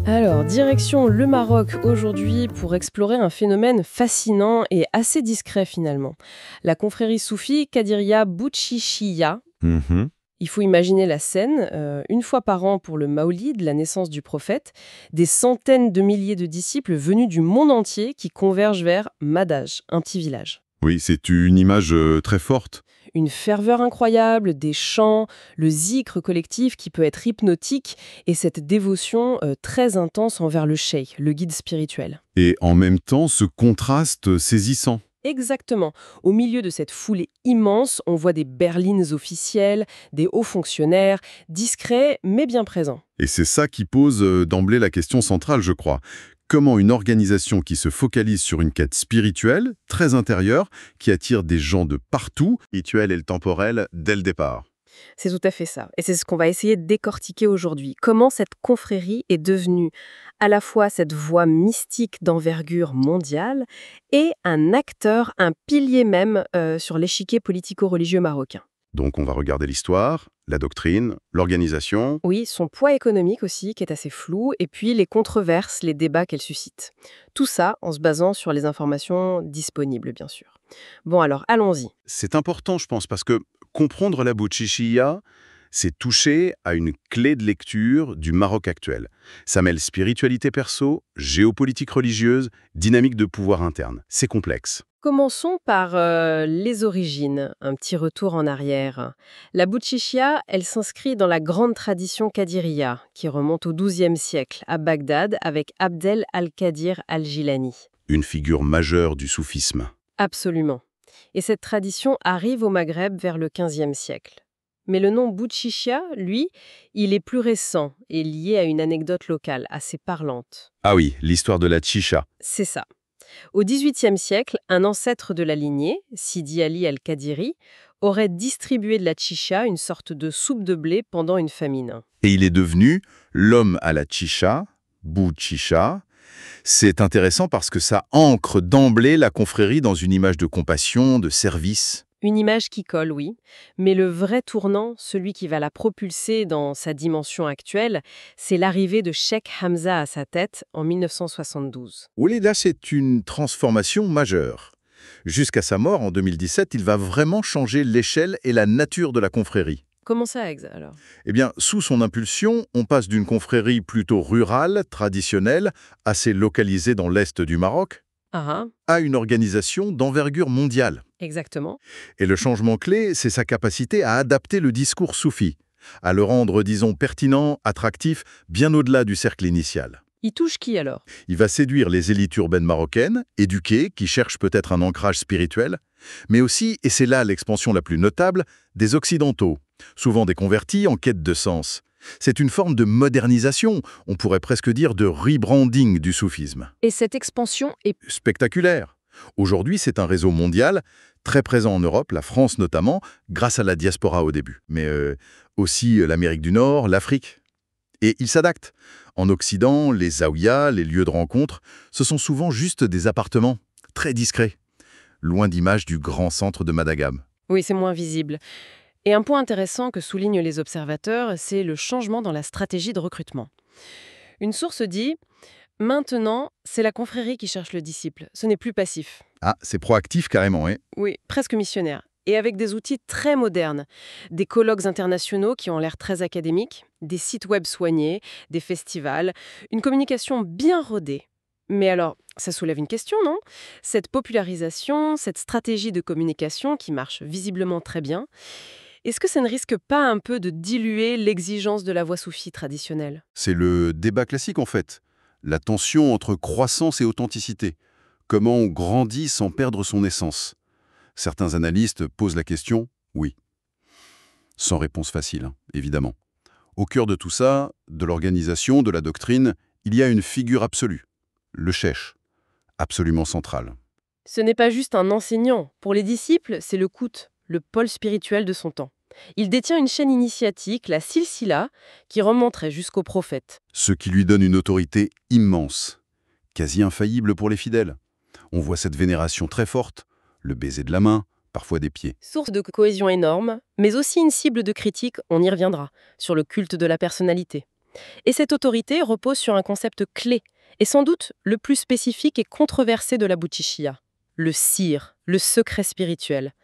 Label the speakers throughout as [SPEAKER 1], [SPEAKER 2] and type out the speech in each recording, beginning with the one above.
[SPEAKER 1] Alors, direction le Maroc aujourd'hui pour explorer un phénomène fascinant et assez discret finalement. La confrérie soufie Qadiriya Boutchichiyya.
[SPEAKER 2] Mhm.
[SPEAKER 1] Il faut imaginer la scène, une fois par an pour le Maoulid, la naissance du prophète, des centaines de milliers de disciples venus du monde entier qui convergent vers Madaj, un petit village.
[SPEAKER 2] Oui, c'est une image très forte.
[SPEAKER 1] Une ferveur incroyable, des chants, le zikr collectif qui peut être hypnotique et cette dévotion très intense envers le cheikh, le guide spirituel.
[SPEAKER 2] Et en même temps, ce contraste saisissant.
[SPEAKER 1] Exactement. Au milieu de cette foulée immense, on voit des berlines officielles, des hauts fonctionnaires, discrets mais bien présents.
[SPEAKER 2] Et c'est ça qui pose d'emblée la question centrale, je crois. Comment une organisation qui se focalise sur une quête spirituelle, très intérieure, qui attire des gens de partout, spirituel et le temporel, dès le départ.
[SPEAKER 1] C'est tout à fait ça. Et c'est ce qu'on va essayer de décortiquer aujourd'hui. Comment cette confrérie est devenue à la fois cette voie mystique d'envergure mondiale et un acteur, un pilier même sur l'échiquier politico-religieux marocain.
[SPEAKER 2] Donc on va regarder l'histoire, la doctrine, l'organisation.
[SPEAKER 1] Oui, son poids économique aussi, qui est assez flou, et puis les controverses, les débats qu'elle suscite. Tout ça en se basant sur les informations disponibles, bien sûr. Bon alors, allons-y.
[SPEAKER 2] C'est important, je pense, parce que comprendre la Boutchichiyya, c'est toucher à une clé de lecture du Maroc actuel. Ça mêle spiritualité perso, géopolitique religieuse, dynamique de pouvoir interne. C'est complexe.
[SPEAKER 1] Commençons par les origines, un petit retour en arrière. La Boutchichiyya, elle s'inscrit dans la grande tradition qadiriya, qui remonte au XIIe siècle, à Bagdad, avec Abdel al-Qadir al-Jilani.
[SPEAKER 2] Une figure majeure du soufisme.
[SPEAKER 1] Absolument. Et cette tradition arrive au Maghreb vers le XVe siècle. Mais le nom Boutchichiyya, lui, il est plus récent et lié à une anecdote locale assez parlante.
[SPEAKER 2] Ah oui, l'histoire de la chicha.
[SPEAKER 1] C'est ça. Au XVIIIe siècle, un ancêtre de la lignée, Sidi Ali al-Qadiri, aurait distribué de la chicha, une sorte de soupe de blé, pendant une famine.
[SPEAKER 2] Et il est devenu l'homme à la chicha, Boutchicha. C'est intéressant parce que ça ancre d'emblée la confrérie dans une image de compassion, de service.
[SPEAKER 1] Une image qui colle, oui, mais le vrai tournant, celui qui va la propulser dans sa dimension actuelle, c'est l'arrivée de Cheikh Hamza à sa tête en 1972.
[SPEAKER 2] Ouleda, c'est une transformation majeure. Jusqu'à sa mort en 2017, il va vraiment changer l'échelle et la nature de la confrérie.
[SPEAKER 1] Comment ça, Exa, alors?
[SPEAKER 2] Eh bien, sous son impulsion, on passe d'une confrérie plutôt rurale, traditionnelle, assez localisée dans l'est du Maroc,
[SPEAKER 1] Ah,
[SPEAKER 2] à une organisation d'envergure mondiale.
[SPEAKER 1] exactement.
[SPEAKER 2] Et le changement clé, c'est sa capacité à adapter le discours soufi, à le rendre, disons, pertinent, attractif, bien au-delà du cercle initial.
[SPEAKER 1] Il touche qui, alors?
[SPEAKER 2] Il va séduire les élites urbaines marocaines, éduquées, qui cherchent peut-être un ancrage spirituel, mais aussi, et c'est là l'expansion la plus notable, des occidentaux, souvent des convertis en quête de sens. C'est une forme de modernisation, on pourrait presque dire de rebranding du soufisme.
[SPEAKER 1] Et cette expansion est...
[SPEAKER 2] Spectaculaire. Aujourd'hui, c'est un réseau mondial, très présent en Europe, la France notamment, grâce à la diaspora au début, mais aussi l'Amérique du Nord, l'Afrique. Et il s'adapte. En Occident, les zaouïas, les lieux de rencontre, ce sont souvent juste des appartements, très discrets, loin d'image du grand centre de Madagam.
[SPEAKER 1] Oui, c'est moins visible. Et un point intéressant que soulignent les observateurs, c'est le changement dans la stratégie de recrutement. Une source dit « Maintenant, c'est la confrérie qui cherche le disciple, ce n'est plus passif.
[SPEAKER 2] Ah, c'est proactif carrément, hein ».
[SPEAKER 1] Oui, presque missionnaire. Et avec des outils très modernes, des colloques internationaux qui ont l'air très académiques, des sites web soignés, des festivals, une communication bien rodée. Mais alors, ça soulève une question, non? Cette popularisation, cette stratégie de communication qui marche visiblement très bien, est-ce que ça ne risque pas un peu de diluer l'exigence de la voie soufie traditionnelle?
[SPEAKER 2] C'est le débat classique en fait. La tension entre croissance et authenticité. Comment on grandit sans perdre son essence? Certains analystes posent la question, oui. Sans réponse facile, hein, évidemment. Au cœur de tout ça, de l'organisation, de la doctrine, il y a une figure absolue, le cheikh, absolument central.
[SPEAKER 1] Ce n'est pas juste un enseignant. Pour les disciples, c'est le kout, le pôle spirituel de son temps. Il détient une chaîne initiatique, la silsila, qui remonterait jusqu'au prophète.
[SPEAKER 2] Ce qui lui donne une autorité immense, quasi infaillible pour les fidèles. On voit cette vénération très forte, le baiser de la main, parfois des pieds.
[SPEAKER 1] Source de cohésion énorme, mais aussi une cible de critique, on y reviendra, sur le culte de la personnalité. Et cette autorité repose sur un concept clé, et sans doute le plus spécifique et controversé de la Boutichinha, le sir, le secret spirituel.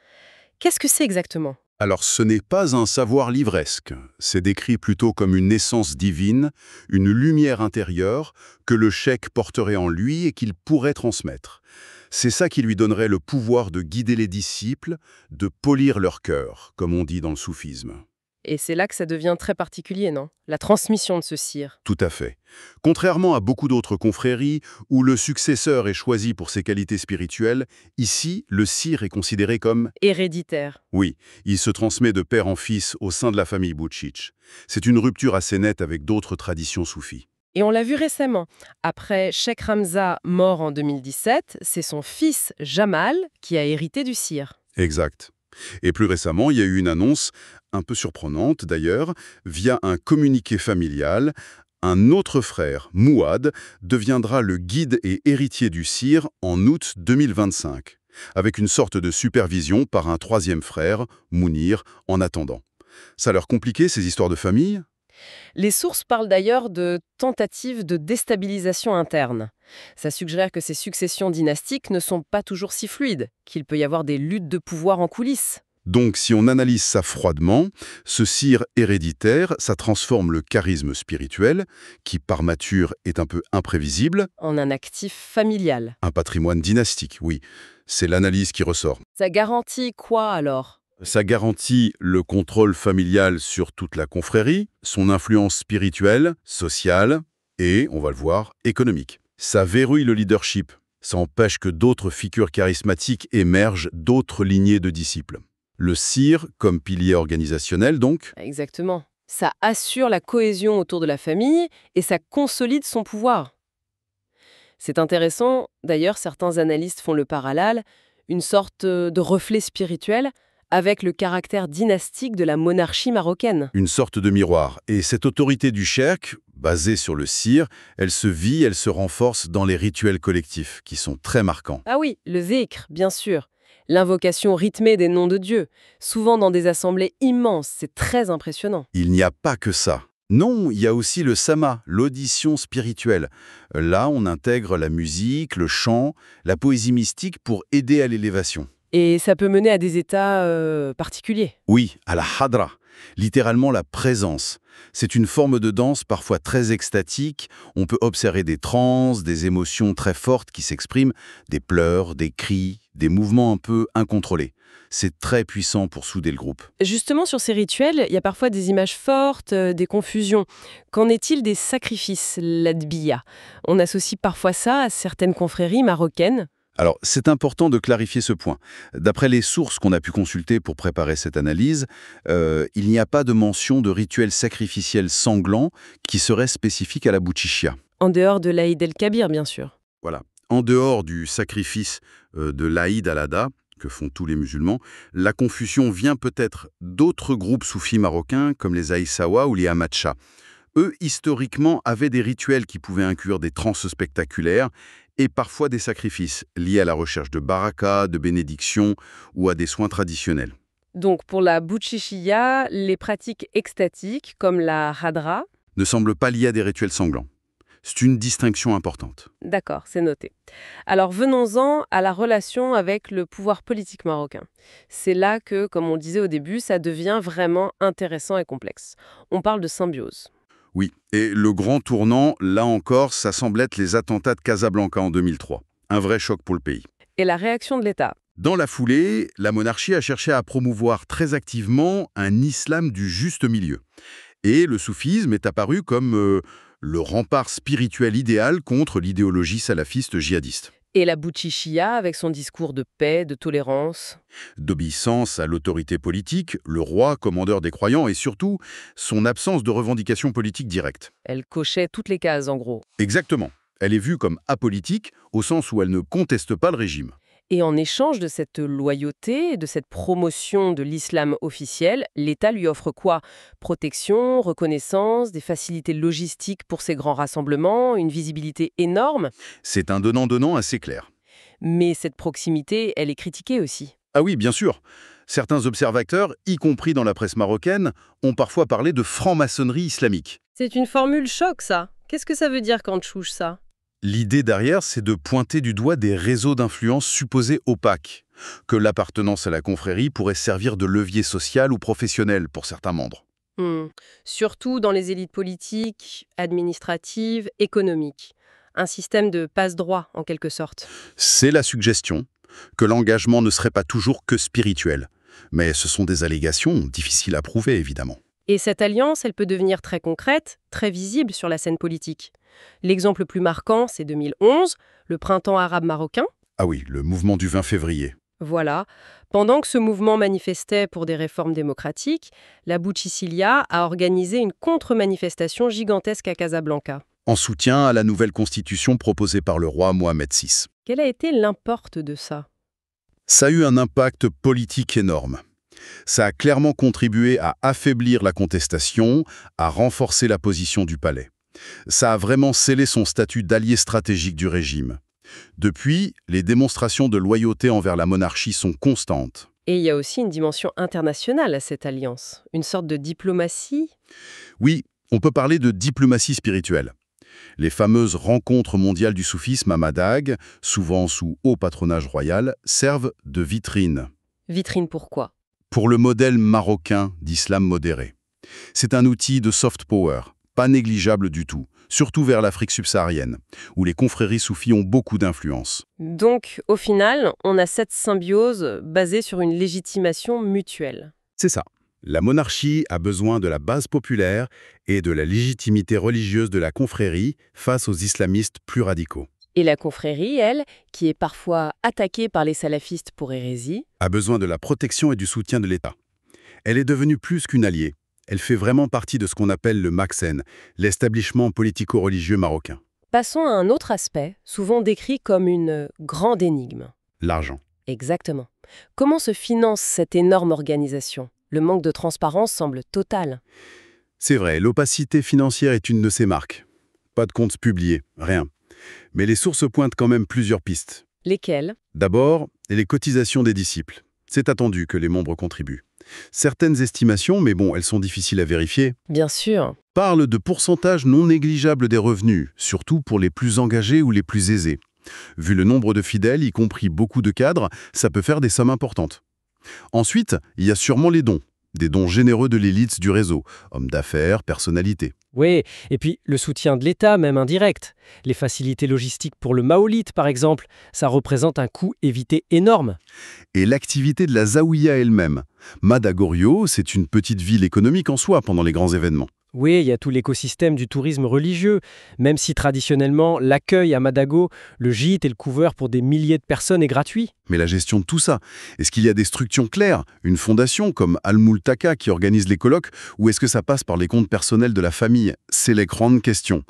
[SPEAKER 1] Qu'est-ce que c'est exactement?
[SPEAKER 2] Alors ce n'est pas un savoir livresque, c'est décrit plutôt comme une essence divine, une lumière intérieure que le cheikh porterait en lui et qu'il pourrait transmettre. C'est ça qui lui donnerait le pouvoir de guider les disciples, de polir leur cœur, comme on dit dans le soufisme.
[SPEAKER 1] Et c'est là que ça devient très particulier, non? La transmission de ce sir.
[SPEAKER 2] Tout à fait. Contrairement à beaucoup d'autres confréries où le successeur est choisi pour ses qualités spirituelles, ici, le sir est considéré comme...
[SPEAKER 1] Héréditaire.
[SPEAKER 2] Oui, il se transmet de père en fils au sein de la famille Boutchich. C'est une rupture assez nette avec d'autres traditions soufis.
[SPEAKER 1] Et on l'a vu récemment. Après Cheikh Hamza, mort en 2017, c'est son fils Jamal qui a hérité du sir.
[SPEAKER 2] Exact. Et plus récemment, il y a eu une annonce, un peu surprenante d'ailleurs, via un communiqué familial. Un autre frère, Mouad, deviendra le guide et héritier du sir en août 2025, avec une sorte de supervision par un troisième frère, Mounir, en attendant. Ça a l'air compliqué, ces histoires de famille?
[SPEAKER 1] Les sources parlent d'ailleurs de tentatives de déstabilisation interne. Ça suggère que ces successions dynastiques ne sont pas toujours si fluides, qu'il peut y avoir des luttes de pouvoir en coulisses.
[SPEAKER 2] Donc, si on analyse ça froidement, ce sir héréditaire, ça transforme le charisme spirituel, qui par nature est un peu imprévisible,
[SPEAKER 1] En un actif familial.
[SPEAKER 2] un patrimoine dynastique, oui. C'est l'analyse qui ressort.
[SPEAKER 1] Ça garantit quoi alors?
[SPEAKER 2] Ça garantit le contrôle familial sur toute la confrérie, son influence spirituelle, sociale et, on va le voir, économique. Ça verrouille le leadership. Ça empêche que d'autres figures charismatiques émergent d'autres lignées de disciples. Le sir comme pilier organisationnel, donc.
[SPEAKER 1] Exactement. Ça assure la cohésion autour de la famille et ça consolide son pouvoir. C'est intéressant, d'ailleurs certains analystes font le parallèle, une sorte de reflet spirituel avec le caractère dynastique de la monarchie marocaine.
[SPEAKER 2] Une sorte de miroir. Et cette autorité du cheikh, basée sur le sir, elle se vit, elle se renforce dans les rituels collectifs, qui sont très marquants.
[SPEAKER 1] Ah oui, le zikr, bien sûr. L'invocation rythmée des noms de Dieu, souvent dans des assemblées immenses, c'est très impressionnant.
[SPEAKER 2] Il n'y a pas que ça. Non, il y a aussi le sama, l'audition spirituelle. Là, on intègre la musique, le chant, la poésie mystique pour aider à l'élévation.
[SPEAKER 1] Et ça peut mener à des états particuliers.
[SPEAKER 2] Oui, à la hadra, littéralement la présence. C'est une forme de danse parfois très extatique. On peut observer des transes, des émotions très fortes qui s'expriment, des pleurs, des cris, des mouvements un peu incontrôlés. C'est très puissant pour souder le groupe.
[SPEAKER 1] Justement, sur ces rituels, il y a parfois des images fortes, des confusions. Qu'en est-il des sacrifices, l'adbiya? On associe parfois ça à certaines confréries marocaines.
[SPEAKER 2] Alors, c'est important de clarifier ce point. D'après les sources qu'on a pu consulter pour préparer cette analyse, il n'y a pas de mention de rituel sacrificiel sanglant qui serait spécifique à la Boutichinha.
[SPEAKER 1] En dehors de l'Aïd el-Kabir, bien sûr.
[SPEAKER 2] Voilà. En dehors du sacrifice de l'Aïd al-Adha, que font tous les musulmans, la confusion vient peut-être d'autres groupes soufis marocains comme les Aïssawa ou les Amatcha. Eux, historiquement, avaient des rituels qui pouvaient inclure des transes spectaculaires et parfois des sacrifices liés à la recherche de baraka, de bénédiction ou à des soins traditionnels.
[SPEAKER 1] Donc pour la Boutichinha, les pratiques extatiques, comme la hadra,
[SPEAKER 2] Ne semblent pas liés à des rituels sanglants. C'est une distinction importante.
[SPEAKER 1] d'accord, c'est noté. Alors venons-en à la relation avec le pouvoir politique marocain. C'est là que, comme on disait au début, ça devient vraiment intéressant et complexe. On parle de symbiose.
[SPEAKER 2] Oui, et le grand tournant, là encore, ça semble être les attentats de Casablanca en 2003. Un vrai choc pour le pays.
[SPEAKER 1] Et la réaction de l'État?
[SPEAKER 2] Dans la foulée, la monarchie a cherché à promouvoir très activement un islam du juste milieu. Et le soufisme est apparu comme le rempart spirituel idéal contre l'idéologie salafiste djihadiste.
[SPEAKER 1] Et la Boutichinha, avec son discours de paix, de tolérance?
[SPEAKER 2] D'obéissance à l'autorité politique, le roi, commandeur des croyants, et surtout son absence de revendication politique directe.
[SPEAKER 1] Elle cochait toutes les cases, en gros.
[SPEAKER 2] Exactement. Elle est vue comme apolitique, au sens où elle ne conteste pas le régime.
[SPEAKER 1] Et en échange de cette loyauté, de cette promotion de l'islam officiel, l'État lui offre quoi? Protection, reconnaissance, des facilités logistiques pour ses grands rassemblements, une visibilité énorme.
[SPEAKER 2] C'est un donnant-donnant assez clair.
[SPEAKER 1] Mais cette proximité, elle est critiquée aussi.
[SPEAKER 2] Ah oui, bien sûr. Certains observateurs, y compris dans la presse marocaine, ont parfois parlé de franc-maçonnerie islamique.
[SPEAKER 1] C'est une formule choc, ça. Qu'est-ce que ça veut dire quand chouche ça?
[SPEAKER 2] L'idée derrière, c'est de pointer du doigt des réseaux d'influence supposés opaques, que l'appartenance à la confrérie pourrait servir de levier social ou professionnel pour certains membres.
[SPEAKER 1] Hmm. Surtout dans les élites politiques, administratives, économiques. Un système de passe-droit, en quelque sorte.
[SPEAKER 2] C'est la suggestion que l'engagement ne serait pas toujours que spirituel. Mais ce sont des allégations difficiles à prouver, évidemment.
[SPEAKER 1] Et cette alliance, elle peut devenir très concrète, très visible sur la scène politique. L'exemple le plus marquant, c'est 2011, le printemps arabe marocain.
[SPEAKER 2] Ah oui, le mouvement du 20 février.
[SPEAKER 1] Voilà. Pendant que ce mouvement manifestait pour des réformes démocratiques, la Boutchicilia a organisé une contre-manifestation gigantesque à Casablanca.
[SPEAKER 2] En soutien à la nouvelle constitution proposée par le roi Mohamed VI.
[SPEAKER 1] Quel a été l'impact de ça?
[SPEAKER 2] Ça a eu un impact politique énorme. Ça a clairement contribué à affaiblir la contestation, à renforcer la position du palais. Ça a vraiment scellé son statut d'allié stratégique du régime. Depuis, les démonstrations de loyauté envers la monarchie sont constantes.
[SPEAKER 1] Et il y a aussi une dimension internationale à cette alliance, une sorte de diplomatie.
[SPEAKER 2] Oui, on peut parler de diplomatie spirituelle. Les fameuses rencontres mondiales du soufisme à Madag, souvent sous haut patronage royal, servent de vitrine
[SPEAKER 1] Vitrine pourquoi?
[SPEAKER 2] pour le modèle marocain d'islam modéré. C'est un outil de soft power, pas négligeable du tout, surtout vers l'Afrique subsaharienne, où les confréries soufis ont beaucoup d'influence.
[SPEAKER 1] Donc, au final, on a cette symbiose basée sur une légitimation mutuelle.
[SPEAKER 2] C'est ça. La monarchie a besoin de la base populaire et de la légitimité religieuse de la confrérie face aux islamistes plus radicaux.
[SPEAKER 1] Et la confrérie, elle, qui est parfois attaquée par les salafistes pour hérésie,
[SPEAKER 2] A besoin de la protection et du soutien de l'État. Elle est devenue plus qu'une alliée. Elle fait vraiment partie de ce qu'on appelle le MACSEN, l'établissement politico-religieux marocain.
[SPEAKER 1] passons à un autre aspect, souvent décrit comme une grande énigme.
[SPEAKER 2] L'argent.
[SPEAKER 1] Exactement. Comment se finance cette énorme organisation? Le manque de transparence semble total.
[SPEAKER 2] C'est vrai, l'opacité financière est une de ses marques. Pas de comptes publiés, rien. Mais les sources pointent quand même plusieurs pistes.
[SPEAKER 1] Lesquels?
[SPEAKER 2] D'abord, les cotisations des disciples. C'est attendu que les membres contribuent. Certaines estimations, mais bon, elles sont difficiles à vérifier,
[SPEAKER 1] Bien sûr.
[SPEAKER 2] parlent de pourcentages non négligeables des revenus, surtout pour les plus engagés ou les plus aisés. Vu le nombre de fidèles, y compris beaucoup de cadres, ça peut faire des sommes importantes. Ensuite, il y a sûrement les dons. Des dons généreux de l'élite du réseau, hommes d'affaires, personnalités.
[SPEAKER 3] Oui, et puis le soutien de l'État, même indirect. Les facilités logistiques pour le Maolite, par exemple, ça représente un coût évité énorme.
[SPEAKER 2] Et l'activité de la Zaouïa elle-même. Madagorio, c'est une petite ville économique en soi pendant les grands événements.
[SPEAKER 3] Oui, il y a tout l'écosystème du tourisme religieux, même si traditionnellement, l'accueil à Madago, le gîte et le couvert pour des milliers de personnes est gratuit.
[SPEAKER 2] Mais la gestion de tout ça, est-ce qu'il y a des structures claires, une fondation comme Al-Multaka qui organise les colloques, ou est-ce que ça passe par les comptes personnels de la famille? C'est les grandes questions.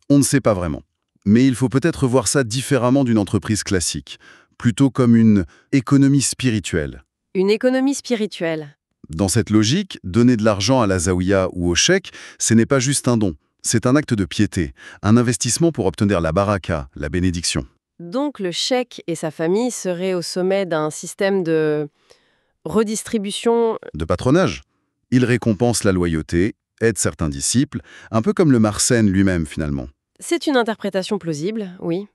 [SPEAKER 2] On ne sait pas vraiment. Mais il faut peut-être voir ça différemment d'une entreprise classique, plutôt comme une économie spirituelle.
[SPEAKER 1] Une économie spirituelle.
[SPEAKER 2] Dans cette logique, donner de l'argent à la Zaouïa ou au cheikh, ce n'est pas juste un don. C'est un acte de piété, un investissement pour obtenir la baraka, la bénédiction.
[SPEAKER 1] Donc le cheikh et sa famille seraient au sommet d'un système de redistribution.
[SPEAKER 2] De patronage, il récompense la loyauté, aide certains disciples, un peu comme le Marsène lui-même finalement.
[SPEAKER 1] C'est une interprétation plausible, oui.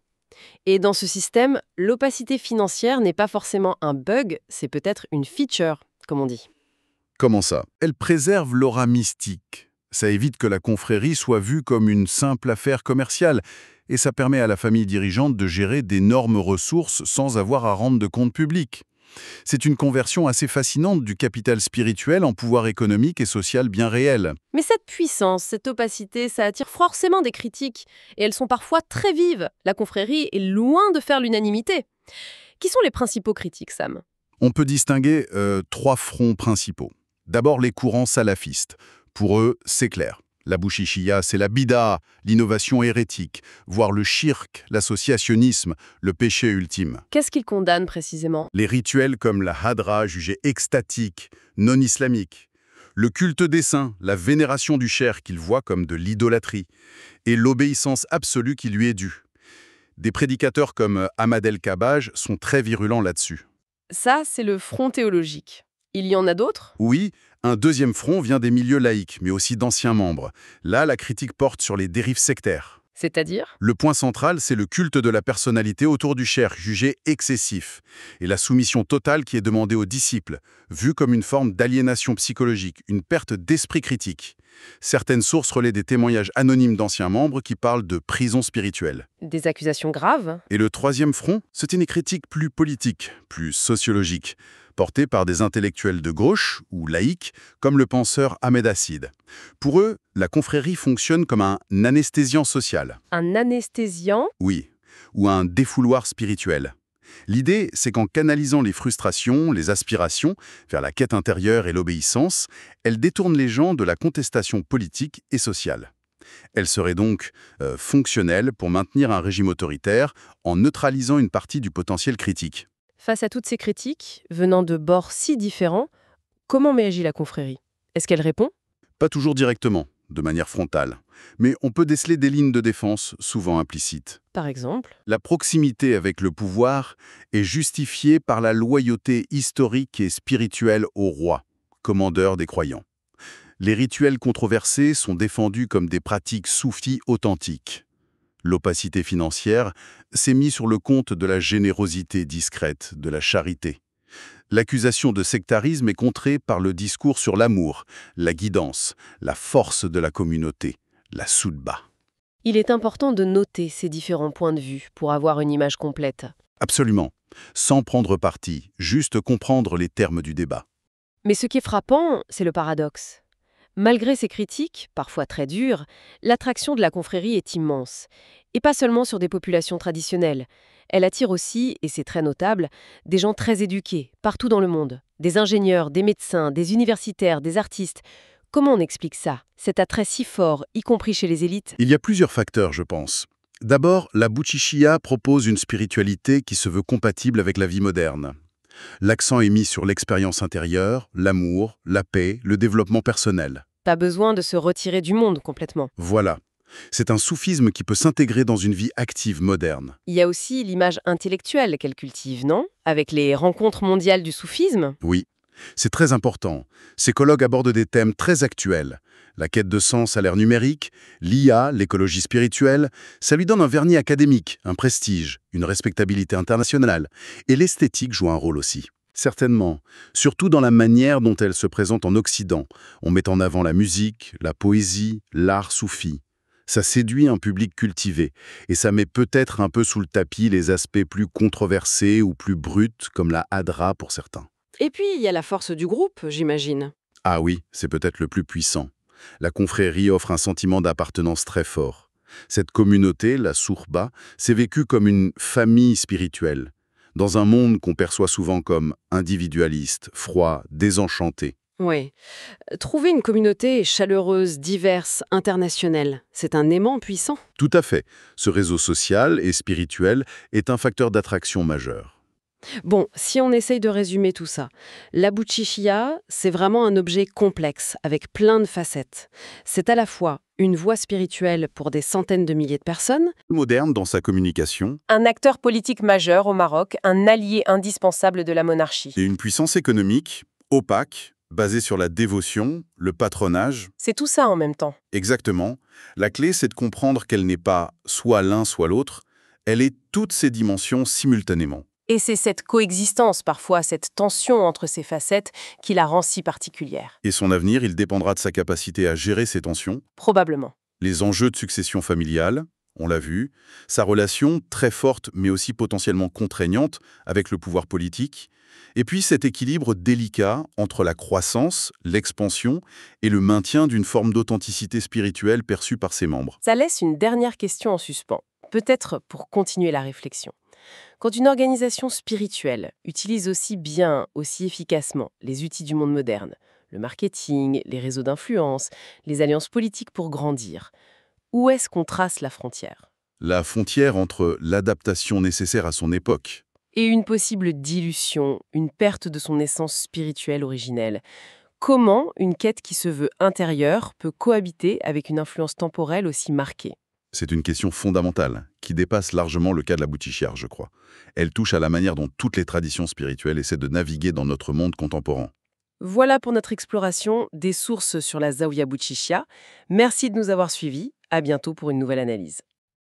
[SPEAKER 1] Et dans ce système, l'opacité financière n'est pas forcément un bug, c'est peut-être une feature, comme on dit.
[SPEAKER 2] Comment ça? Elle préserve l'aura mystique. Ça évite que la confrérie soit vue comme une simple affaire commerciale, et ça permet à la famille dirigeante de gérer d'énormes ressources sans avoir à rendre de comptes publics. C'est une conversion assez fascinante du capital spirituel en pouvoir économique et social bien réel.
[SPEAKER 1] Mais cette puissance, cette opacité, ça attire forcément des critiques, et elles sont parfois très vives. La confrérie est loin de faire l'unanimité. Qui sont les principaux critiques, Sam?
[SPEAKER 2] On peut distinguer 3 fronts principaux. D'abord, les courants salafistes. Pour eux, c'est clair. La bouchichia, c'est la bida, l'innovation hérétique, voire le shirk, l'associationnisme, le péché ultime.
[SPEAKER 1] Qu'est-ce qu'ils condamnent précisément?
[SPEAKER 2] Les rituels comme la hadra, jugés extatiques, non islamiques. Le culte des saints, la vénération du cher qu'ils voient comme de l'idolâtrie. Et l'obéissance absolue qui lui est due. Des prédicateurs comme Ahmad El-Kabaj sont très virulents là-dessus.
[SPEAKER 1] Ça, c'est le front théologique. Il y en a d'autres?
[SPEAKER 2] Oui, un deuxième front vient des milieux laïques, mais aussi d'anciens membres. Là, la critique porte sur les dérives sectaires.
[SPEAKER 1] C'est-à-dire?
[SPEAKER 2] Le point central, c'est le culte de la personnalité autour du cheikh, jugé excessif, et la soumission totale qui est demandée aux disciples, vue comme une forme d'aliénation psychologique, une perte d'esprit critique. Certaines sources relaient des témoignages anonymes d'anciens membres qui parlent de prison spirituelle.
[SPEAKER 1] Des accusations graves?
[SPEAKER 2] Et le troisième front, c'était une critique plus politique, plus sociologique, portée par des intellectuels de gauche ou laïcs, comme le penseur Ahmed Hassid. Pour eux, la confrérie fonctionne comme un anesthésiant social.
[SPEAKER 1] Un anesthésiant?
[SPEAKER 2] Oui, ou un défouloir spirituel. L'idée, c'est qu'en canalisant les frustrations, les aspirations vers la quête intérieure et l'obéissance, elle détourne les gens de la contestation politique et sociale. Elle serait donc fonctionnelle pour maintenir un régime autoritaire en neutralisant une partie du potentiel critique.
[SPEAKER 1] Face à toutes ces critiques, venant de bords si différents, comment réagit la confrérie? Est-ce qu'elle répond?
[SPEAKER 2] Pas toujours directement, de manière frontale, mais on peut déceler des lignes de défense, souvent implicites.
[SPEAKER 1] Par exemple?
[SPEAKER 2] La proximité avec le pouvoir est justifiée par la loyauté historique et spirituelle au roi, commandeur des croyants. Les rituels controversés sont défendus comme des pratiques soufis authentiques. L'opacité financière s'est mise sur le compte de la générosité discrète, de la charité. L'accusation de sectarisme est contrée par le discours sur l'amour, la guidance, la force de la communauté, la soudba.
[SPEAKER 1] Il est important de noter ces différents points de vue pour avoir une image complète.
[SPEAKER 2] Absolument. Sans prendre parti, juste comprendre les termes du débat.
[SPEAKER 1] Mais ce qui est frappant, c'est le paradoxe. Malgré ces critiques, parfois très dures, l'attraction de la confrérie est immense. Et pas seulement sur des populations traditionnelles. Elle attire aussi, et c'est très notable, des gens très éduqués, partout dans le monde. Des ingénieurs, des médecins, des universitaires, des artistes. Comment on explique ça, cet attrait si fort, y compris chez les élites?
[SPEAKER 2] Il y a plusieurs facteurs, je pense. D'abord, la Buchichia propose une spiritualité qui se veut compatible avec la vie moderne. L'accent est mis sur l'expérience intérieure, l'amour, la paix, le développement personnel.
[SPEAKER 1] Pas besoin de se retirer du monde complètement.
[SPEAKER 2] Voilà. C'est un soufisme qui peut s'intégrer dans une vie active moderne.
[SPEAKER 1] Il y a aussi l'image intellectuelle qu'elle cultive, non? Avec les rencontres mondiales du soufisme?
[SPEAKER 2] Oui, c'est très important. Ces colloques abordent des thèmes très actuels. La quête de sens à l'ère numérique, l'IA, l'écologie spirituelle, ça lui donne un vernis académique, un prestige, une respectabilité internationale. Et l'esthétique joue un rôle aussi. Certainement, surtout dans la manière dont elle se présente en Occident. On met en avant la musique, la poésie, l'art soufi. Ça séduit un public cultivé, et ça met peut-être un peu sous le tapis les aspects plus controversés ou plus bruts, comme la hadra pour certains.
[SPEAKER 1] Et puis, il y a la force du groupe, j'imagine.
[SPEAKER 2] Ah oui, c'est peut-être le plus puissant. La confrérie offre un sentiment d'appartenance très fort. Cette communauté, la sourba, s'est vécue comme une famille spirituelle, dans un monde qu'on perçoit souvent comme individualiste, froid, désenchanté.
[SPEAKER 1] Oui. Trouver une communauté chaleureuse, diverse, internationale, c'est un aimant puissant.
[SPEAKER 2] Tout à fait. Ce réseau social et spirituel est un facteur d'attraction majeur.
[SPEAKER 1] Bon, si on essaye de résumer tout ça, la Buchichia, c'est vraiment un objet complexe, avec plein de facettes. C'est à la fois une voie spirituelle pour des centaines de milliers de personnes,
[SPEAKER 2] Moderne dans sa communication
[SPEAKER 1] un acteur politique majeur au Maroc, un allié indispensable de la monarchie.
[SPEAKER 2] et une puissance économique opaque, basée sur la dévotion, le patronage.
[SPEAKER 1] C'est tout ça en même temps.
[SPEAKER 2] Exactement. La clé, c'est de comprendre qu'elle n'est pas soit l'un, soit l'autre. Elle est toutes ces dimensions simultanément.
[SPEAKER 1] Et c'est cette coexistence, parfois cette tension entre ces facettes, qui la rend si particulière.
[SPEAKER 2] Et son avenir, il dépendra de sa capacité à gérer ces tensions,
[SPEAKER 1] Probablement.
[SPEAKER 2] les enjeux de succession familiale, on l'a vu, sa relation très forte mais aussi potentiellement contraignante avec le pouvoir politique, et puis cet équilibre délicat entre la croissance, l'expansion et le maintien d'une forme d'authenticité spirituelle perçue par ses membres.
[SPEAKER 1] Ça laisse une dernière question en suspens, peut-être pour continuer la réflexion. Quand une organisation spirituelle utilise aussi bien, aussi efficacement les outils du monde moderne, le marketing, les réseaux d'influence, les alliances politiques pour grandir, où est-ce qu'on trace la frontière?
[SPEAKER 2] La frontière entre l'adaptation nécessaire à son époque
[SPEAKER 1] Et une possible dilution, une perte de son essence spirituelle originelle. Comment une quête qui se veut intérieure peut cohabiter avec une influence temporelle aussi marquée?
[SPEAKER 2] C'est une question fondamentale, qui dépasse largement le cas de la Boutchichia, je crois. Elle touche à la manière dont toutes les traditions spirituelles essaient de naviguer dans notre monde contemporain.
[SPEAKER 1] Voilà pour notre exploration des sources sur la Zaouia Boutchichia. Merci de nous avoir suivis. À bientôt pour une nouvelle analyse.